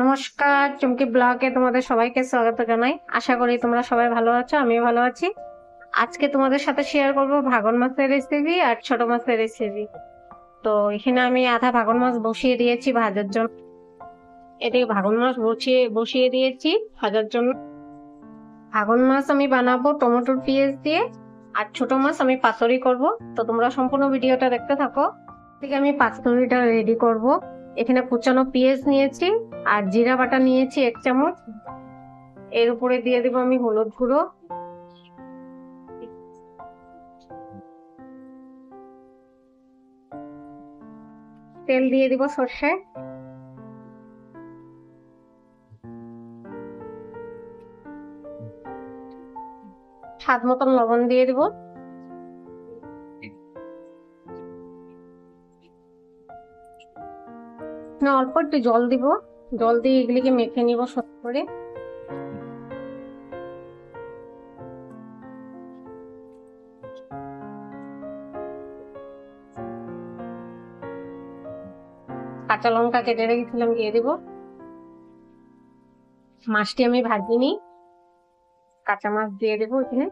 নমস্কার, চুমকি ব্লগে তোমাদের সবাইকে স্বাগত জানাই। আশা করি তোমরা সবাই ভালো আছো, আমিও ভালো আছি। আজকে তোমাদের সাথে শেয়ার করব ভাগন মাছের রেসিপি আর ছোট মাছের রেসিপি। তো এখানে আমি আধা ভাগন মাছ বসিয়ে দিয়েছি ভাজার জন্য। এদিকে ভাগন মাছ বসিয়ে দিয়েছি ভাজার জন্য। ভাগন মাছ আমি বানাবো টমেটোর পেঁয়াজ দিয়ে, আর ছোট মাছ আমি পাতুরি করব। তো তোমরা সম্পূর্ণ ভিডিওটা দেখতে থাকো। এদিকে আমি পাতুরিটা রেডি করব। এখানে কুচানো পেঁয়াজ নিয়েছি আর জিরা বাটা নিয়েছি 1 চামচ। এর উপরে দিয়ে দেব আমি হলুদ গুঁড়ো, তেল দিয়ে দিব সর্ষে, স্বাদ মতন লবণ দিয়ে দিব, অল্প একটু জল দিব। জল দিয়ে এগুলিকে মেখে নিব সব করে। কাঁচা লঙ্কা কেটে রেখেছিলাম দিয়ে দিব। মাছটি আমি ভাজিনি, কাঁচা মাছ দিয়ে দেবো এখানে।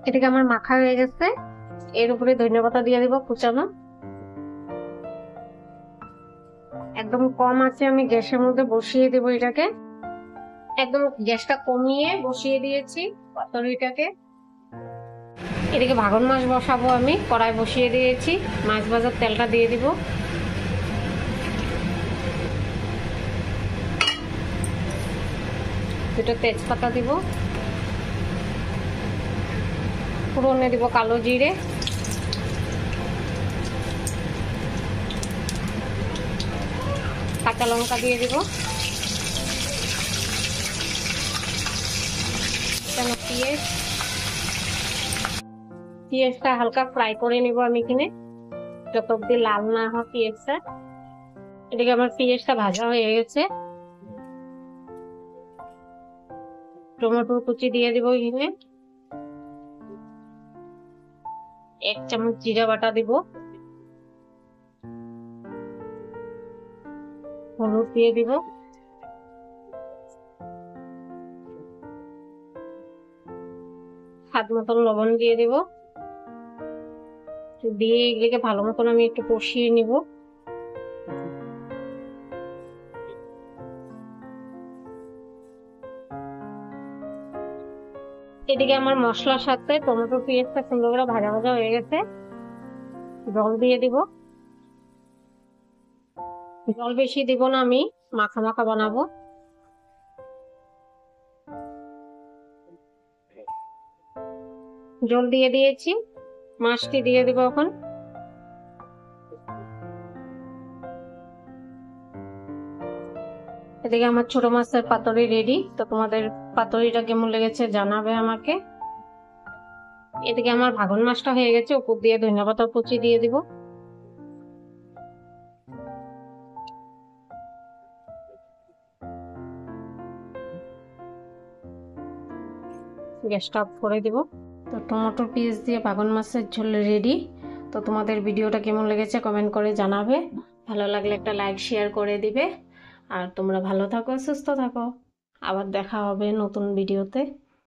এটাকে আমার মাখা হয়ে গেছে। এর উপরে ধনেপাতা দিয়ে দিব কুচানো। একদম কম আছে আমি গ্যাসের মধ্যে বসিয়ে দেবো এটাকে। একদম গ্যাসটা কমিয়ে বসিয়ে দিয়েছি পাতুরিটাকে। এদিকে ভাগন মাছ বসাবো, আমি কড়াই বসিয়ে দিয়েছি। মাছ ভাজার তেলটা দিয়ে দিব। দুটো তেজপাতা দিব, ফোড়নে দিব কালো জিরে, কাঁচা লঙ্কা দিয়ে দিব, পেঁয়াজটা হালকা ফ্রাই করে নিব আমি এখানে, যত অব্দি লাল না হয় পেঁয়াজটা। এদিকে আমার পেঁয়াজটা ভাজা হয়ে গেছে। টমেটো কুচি দিয়ে দিব এখানে, 1 চামচ জিরা বাটা দিব, হলুদ দিয়ে দিব, স্বাদ মতন লবণ দিয়ে দিব। দিয়ে এগুলিকে ভালো মতন আমি একটু কষিয়ে নিব। এদিকে আমার মশলার সাথে টমেটো পেঁয়াজটা সুন্দর করে ভাজা ভাজা হয়ে গেছে। জল দিয়ে দিব। জল বেশি দিব না, আমি মাখা মাখা বানাবো। জল দিয়ে দিয়েছি, মাছটি দিয়ে দিব এখন। এদিকে আমার ছোট মাছের পাতুরি রেডি। তো তোমাদের পাতুরিটা কেমন লেগেছে জানাবে আমাকে। এদিকে আমার ভাগন মাছটা হয়ে গেছে, উপর দিয়ে ধনেপাতা কুচি দিয়ে দিব। গ্যাসটা অফ করে দিব। তো টমেটোর পেঁয়াজ দিয়ে ভাগন মাছের ঝোল রেডি। তো তোমাদের ভিডিওটা কেমন লেগেছে কমেন্ট করে জানাবে। ভালো লাগলে একটা লাইক শেয়ার করে দিবে। আর তোমরা ভালো থাকো, সুস্থ থাকো। আবার দেখা হবে নতুন ভিডিওতে।